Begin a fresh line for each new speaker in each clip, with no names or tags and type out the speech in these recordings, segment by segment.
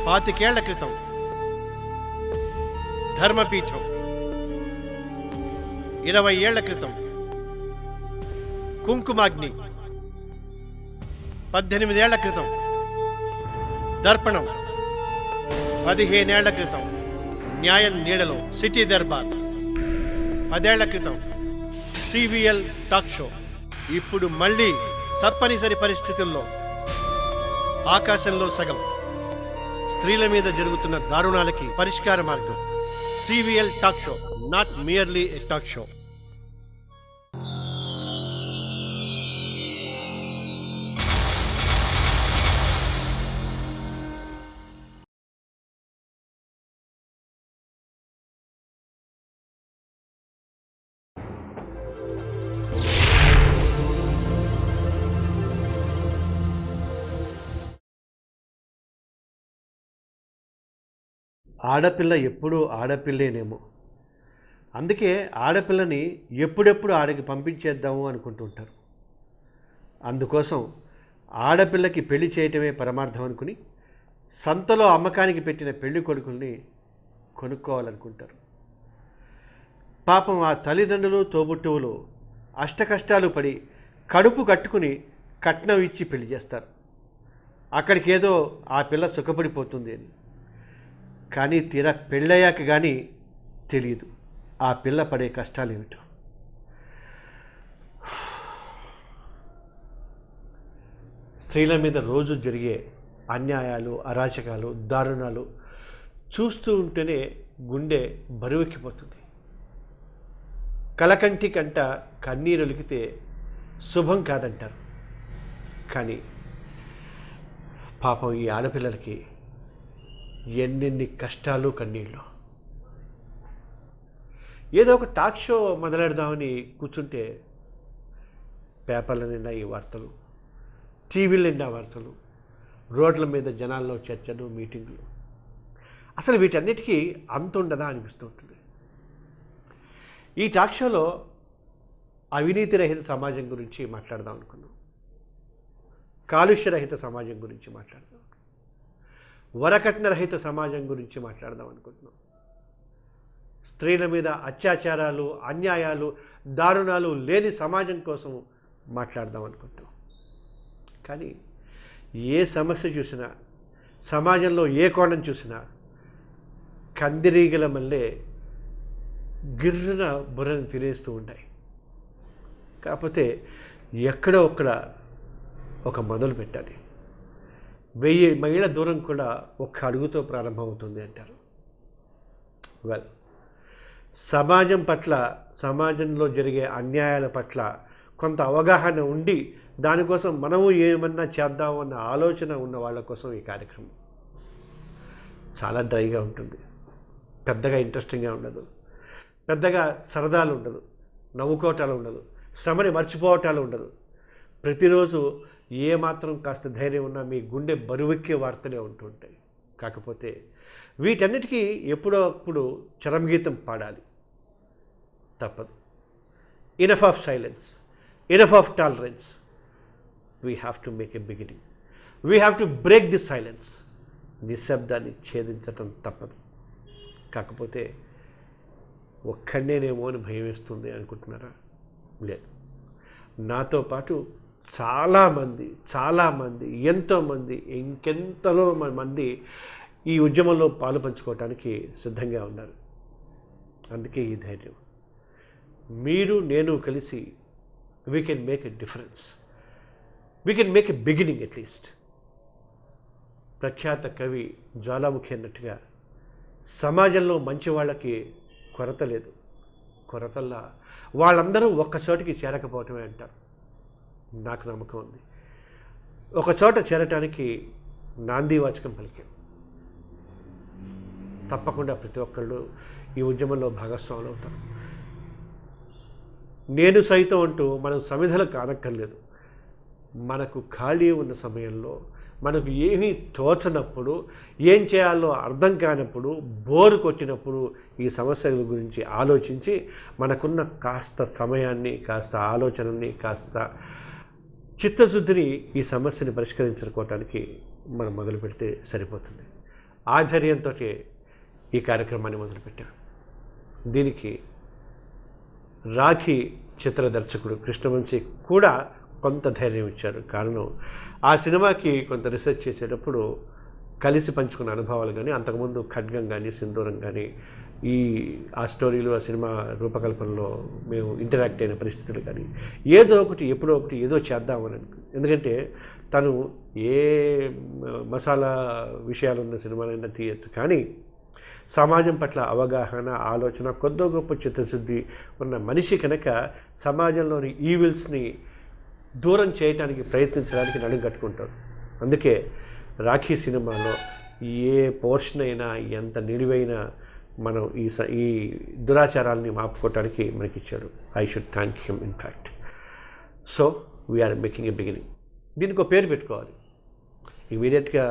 25 క్రితం ధర్మపీఠం, 20 ఏళ్ల క్రితం కుంకుమాగ్ని, 18 ఏళ్ల క్రితం దర్పణం, 15 ఏళ్ల క్రితం న్యాయం నీడలో సిటీ దర్బార్, 10 ఏళ్ల క్రితం సివిఎల్ టాక్ షో. ఇప్పుడు మళ్ళీ తప్పనిసరి పరిస్థితుల్లో ఆకాశంలో సగం స్త్రీల మీద జరుగుతున్న దారుణాలకి పరిష్కార మార్గం. CVL talk show, not merely a talk show. ఆడపిల్ల ఎప్పుడూ ఆడపిల్లేనేమో, అందుకే ఆడపిల్లని ఎప్పుడెప్పుడు ఆడకి పంపించేద్దాము అనుకుంటుంటారు. అందుకోసం ఆడపిల్లకి పెళ్లి చేయటమే పరమార్థం అనుకుని సంతలో అమ్మకానికి పెట్టిన పెళ్లి కొడుకుల్ని కొనుక్కోవాలనుకుంటారు. పాపం ఆ తల్లిదండ్రులు తోబుట్టువులు అష్టకష్టాలు పడి కడుపు కట్టుకుని కట్నం ఇచ్చి పెళ్లి చేస్తారు. అక్కడికి ఏదో ఆ పిల్ల సుఖపడిపోతుంది అని. కానీ తీరా పెళ్ళయ్యాక కానీ తెలియదు ఆ పిల్ల పడే కష్టాలు ఏమిటో. స్త్రీల మీద రోజు జరిగే అన్యాయాలు, అరాచకాలు, దారుణాలు చూస్తూ ఉంటేనే గుండె బరువెక్కిపోతుంది. కలకంటి కంట కన్నీరులికితే శుభం కాదంటారు. కానీ పాపం ఈ ఆడపిల్లలకి ఎన్నెన్ని కష్టాలు, కన్నీళ్ళు. ఏదో ఒక టాక్ షో మొదలెడదామని కూర్చుంటే పేపర్ల నిండా ఈ వార్తలు, టీవీల నిండా వార్తలు, రోడ్ల మీద జనాల్లో చర్చలు, మీటింగులు. అసలు వీటన్నిటికీ అంత ఉండదా అనిపిస్తూ ఉంటుంది. ఈ టాక్ షోలో అవినీతి రహిత సమాజం గురించి మాట్లాడదాం అనుకున్నాం, కాలుష్య రహిత సమాజం గురించి మాట్లాడదాం, వరకట్న రహిత సమాజం గురించి మాట్లాడదాం అనుకుంటున్నాం, స్త్రీల మీద అత్యాచారాలు, అన్యాయాలు, దారుణాలు లేని సమాజం కోసం మాట్లాడదాం అనుకుంటున్నాం. కానీ ఏ సమస్య చూసినా, సమాజంలో ఏ కోణం చూసినా కందిరీగల మళ్ళీ గిర్రున బుర్రను తినేస్తూ ఉంటాయి. కాకపోతే ఎక్కడో ఒక మొదలు పెట్టాలి. 1000 మైళ్ళ దూరం కూడా ఒక్క అడుగుతో ప్రారంభమవుతుంది అంటారు. వెల్, సమాజం పట్ల, సమాజంలో జరిగే అన్యాయాల పట్ల కొంత అవగాహన ఉండి దానికోసం మనము ఏమన్నా చేద్దాము అన్న ఆలోచన ఉన్న వాళ్ళ కోసం ఈ కార్యక్రమం. చాలా డ్రైగా ఉంటుంది, పెద్దగా ఇంట్రెస్టింగ్గా ఉండదు, పెద్దగా సరదాలు ఉండదు, నవ్వుకోవటాలు ఉండదు, శ్రమని మర్చిపోవటాలు ఉండదు. ప్రతిరోజు ఏమాత్రం కాస్త ధైర్యం ఉన్నా మీ గుండె బరువెక్కే వార్తలే ఉంటుంటాయి. కాకపోతే వీటన్నిటికీ ఎప్పుడో అప్పుడు చరమగీతం పాడాలి, తప్పదు. Enough of silence, enough of tolerance. We have to make a beginning, we have to break the silence. నిశ్శబ్దాన్ని ఛేదించటం తప్పదు. కాకపోతే ఒక్కడనేమో అని భయం వేస్తుంది అనుకుంటున్నారా? లేదు, నాతో పాటు చాలామంది ఎంతోమంది, ఇంకెంతలో మంది ఈ ఉద్యమంలో పాలు పంచుకోవటానికి సిద్ధంగా ఉన్నారు. అందుకే ఈ ధైర్యం. మీరు నేను కలిసి we can make a difference, we can make a beginning at least. ప్రఖ్యాత కవి జ్వాలాముఖి అన్నట్టుగా సమాజంలో మంచి వాళ్ళకి కొరత లేదు, కొరతల్లా వాళ్ళందరూ ఒక్కచోటికి చేరకపోవటమే అంటారు. నాకు నమ్మకం ఉంది. ఒక చోట చేరటానికి నాందివాచకం పలికాం. తప్పకుండా ప్రతి ఒక్కళ్ళు ఈ ఉద్యమంలో భాగస్వాములు అవుతారు. నేను సైతం అంటూ మనం సమిధలు కానక్కర్లేదు. మనకు ఖాళీ ఉన్న సమయంలో, మనకు ఏమీ తోచనప్పుడు, ఏం చేయాలో అర్థం కానప్పుడు, బోరు కొట్టినప్పుడు ఈ సమస్యల గురించి ఆలోచించి మనకున్న కాస్త సమయాన్ని, కాస్త ఆలోచనని, కాస్త చిత్తశుద్ధిని ఈ సమస్యని పరిష్కరించుకోవటానికి మనం మొదలు పెడితే సరిపోతుంది. ఆధ్వర్యంతో ఈ కార్యక్రమాన్ని మొదలుపెట్టారు. దీనికి రాఖీ చిత్ర దర్శకుడు కృష్ణవంశీ కూడా కొంత ధైర్యం ఇచ్చారు. కారణం ఆ సినిమాకి కొంత రీసెర్చ్ చేసేటప్పుడు కలిసి పంచుకున్న అనుభవాలు కానీ, అంతకుముందు ఖడ్గం కానీ, సింధూరం కానీ, ఆ స్టోరీలు, ఆ సినిమా రూపకల్పనలో మేము ఇంటరాక్ట్ అయిన పరిస్థితులు కానీ, ఏదో ఒకటి ఎప్పుడో ఒకటి ఏదో చేద్దామని ఎందుకంటే తను ఏ మసాలా విషయాలున్న సినిమాలైనా తీయచ్చు, కానీ సమాజం పట్ల అవగాహన, ఆలోచన, కొద్దో గొప్ప చిత్తశుద్ధి ఉన్న మనిషి కనుక సమాజంలోని ఈవిల్స్ని దూరం చేయడానికి ప్రయత్నించడానికి నడుం కట్టుకుంటాడు. అందుకే రాఖీ సినిమాలో ఏ పోర్షన్ అయినా, ఎంత నిడివైనా మనం ఈ దురాచారాలని మాపుకోవటానికి మనకి ఇచ్చాడు. I should thank him in fact. So we are making a beginning. దీనికి ఒక పేరు పెట్టుకోవాలి. ఇమీడియట్గా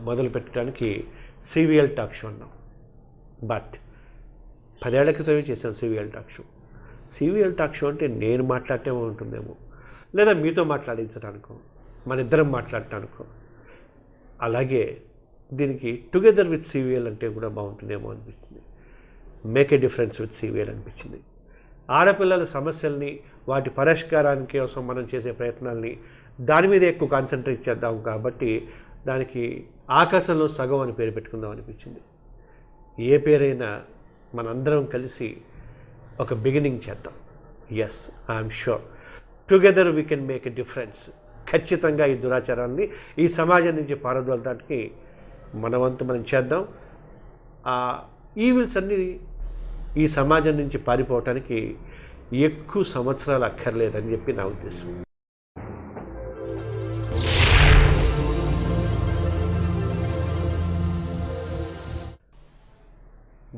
మొదలు పెట్టడానికి సివిఎల్ టాక్ షో అన్నాం. బట్ 10 ఏళ్ల క్రితమే చేసాం CVL talk show. CVL talk show అంటే నేను మాట్లాడటే ఉంటుందేమో, లేదా మీతో మాట్లాడించడానికో, మన ఇద్దరం మాట్లాడటానికో. అలాగే దీనికి టుగెదర్ విత్ సివిఎల్ అంటే కూడా బాగుంటుందేమో అనిపించింది. Make a difference with CVL అనిపించింది. ఆడపిల్లల సమస్యల్ని, వాటి పరిష్కారానికి కోసం మనం చేసే ప్రయత్నాల్ని దాని మీద ఎక్కువ కాన్సన్ట్రేట్ చేద్దాం. కాబట్టి దానికి ఆకాశంలో సగం అని పేరు పెట్టుకుందాం అనిపించింది. ఏ పేరైనా మనందరం కలిసి ఒక బిగినింగ్ చేద్దాం. Yes, I'm sure together we can make a difference. ఖచ్చితంగా ఈ దురాచారాన్ని ఈ సమాజం నుంచి పారదోలడానికి మన వంతు మనం చేద్దాం. ఆ ఈవిల్స్ అన్నీ ఈ సమాజం నుంచి పారిపోవటానికి ఎక్కువ సంవత్సరాలు అక్కర్లేదని చెప్పి నా ఉద్దేశం.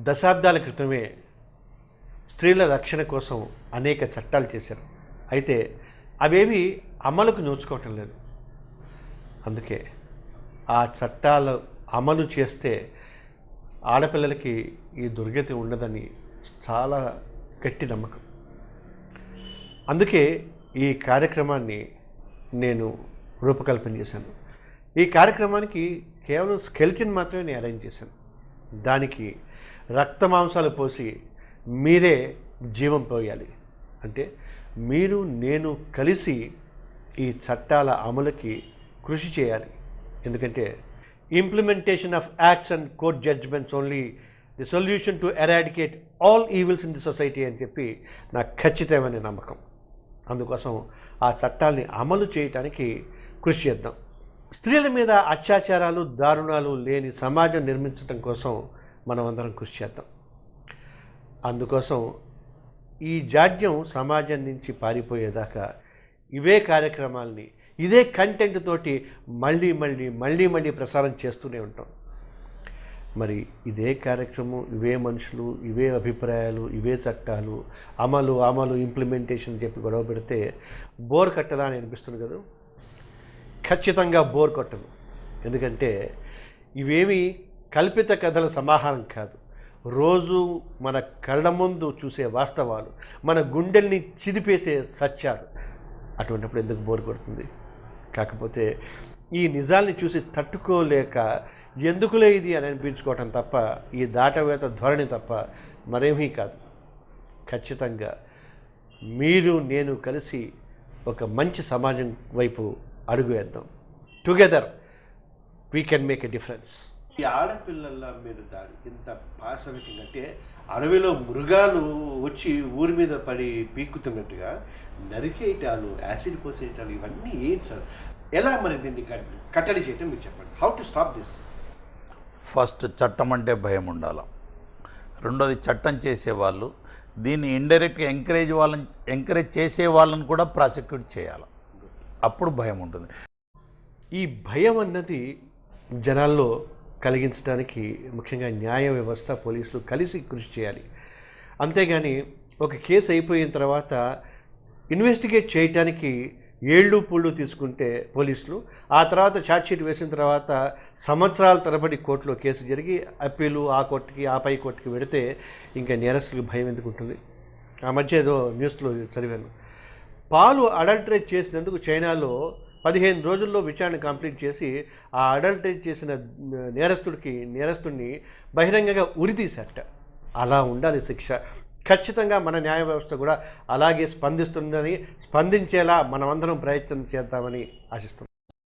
దశాబ్దాల క్రితమే స్త్రీల రక్షణ కోసం అనేక చట్టాలు చేశారు. అయితే అవేవి అమలుకు నోచుకోవటం లేదు. అందుకే ఆ చట్టాలు అమలు చేస్తే ఆడపిల్లలకి ఈ దుర్గతి ఉండదని చాలా గట్టి నమ్మకం. అందుకే ఈ కార్యక్రమాన్ని నేను రూపకల్పన చేశాను. ఈ కార్యక్రమానికి కేవలం స్కెల్టిన్ మాత్రమే నేను అరేంజ్ చేశాను. దానికి రక్త మాంసాలు పోసి మీరే జీవం పోయాలి. అంటే మీరు నేను కలిసి ఈ చట్టాల అమలుకి కృషి చేయాలి. ఎందుకంటే implementation of acts and court judgements only the solution to eradicate all evils in the society అని చెప్పి నాకు ఖచ్చితమైన నమ్మకం. అందుకోసం ఆ చట్టాలని అమలు చేయటానికి కృషి చేద్దాం. స్త్రీల మీద అత్యాచారాలు, దారుణాలు లేని సమాజం నిర్మించడం కోసం మనం అందరం కృషి చేద్దాం. అందుకోసం ఈ జాడ్యం సమాజం నుంచి పారిపోయేదాకా ఇవే కార్యక్రమాలని, ఇదే కంటెంట్ తోటి మళ్ళీ మళ్ళీ మళ్ళీ మళ్ళీ ప్రసారం చేస్తూనే ఉంటాం. మరి ఇదే కార్యక్రమం, ఇవే మనుషులు, ఇవే అభిప్రాయాలు, ఇవే చట్టాలు అమలు ఇంప్లిమెంటేషన్ చెప్పి గొడవ పెడితే బోర్ కట్టదా అని అనిపిస్తుంది కదా. ఖచ్చితంగా బోర్ కొట్టదు. ఎందుకంటే ఇవేమీ కల్పిత కథల సమాహారం కాదు. రోజు మన కళ్ళ ముందు చూసే వాస్తవాలు, మన గుండెల్ని చిదిపేసే సత్యాలు. అటువంటిప్పుడు ఎందుకు బోర్ కొడుతుంది? కాకపోతే ఈ నిజాల్ని చూసి తట్టుకోలేక ఎందుకులే ఇది అని అనిపించుకోవటం తప్ప, ఈ దాటవేత ధోరణి తప్ప మరేమీ కాదు. ఖచ్చితంగా మీరు నేను కలిసి ఒక మంచి సమాజం వైపు అడుగు వేద్దాం. Together we can make a difference. ఈ ఆడపిల్లల మీద దాడి ఇంత పాశవికంగా, అంటే అడవిలో మృగాలు వచ్చి ఊరి మీద పడి పీక్కుతున్నట్టుగా నరికేయటాలు, యాసిడ్ పోసేయటాలు, ఇవన్నీ ఏం సార్? ఎలా మరి దీన్ని కట్టడి చేయటం మీరు చెప్పండి. How to stop this?
First చట్టం అంటే భయం ఉండాలి. రెండోది చట్టం చేసేవాళ్ళు దీన్ని ఇండైరెక్ట్గా ఎంకరేజ్ చేసే వాళ్ళని కూడా ప్రాసిక్యూట్ చేయాలి. అప్పుడు భయం ఉంటుంది.
ఈ భయం అన్నది జనాల్లో కలిగించడానికి ముఖ్యంగా న్యాయ వ్యవస్థ, పోలీసులు కలిసి కృషి చేయాలి. అంతేగాని ఒక కేసు అయిపోయిన తర్వాత ఇన్వెస్టిగేట్ చేయటానికి ఏళ్ళు పూళ్ళు తీసుకుంటే పోలీసులు, ఆ తర్వాత ఛార్జ్షీట్ వేసిన తర్వాత సంవత్సరాల తరబడి కోర్టులో కేసు జరిగి అప్పీలు ఆ కోర్టుకి, ఆ పై కోర్టుకి పెడితే ఇంకా నేరస్తులకు భయం ఎందుకు ఉంటుంది? ఆ మధ్య ఏదో న్యూస్లో చదివాను, పాలు అడల్టరేట్ చేసినందుకు చైనాలో 15 రోజుల్లో విచారణ కంప్లీట్ చేసి ఆ అడల్టరేట్ చేసిన నేరస్తుడిని బహిరంగంగా ఉరితీశారట. అలా ఉండాలి శిక్ష. ఖచ్చితంగా మన న్యాయ వ్యవస్థ కూడా అలాగే స్పందిస్తుందని, స్పందించేలా మనమందరం ప్రయత్నం చేద్దామని ఆశిస్తున్నాం.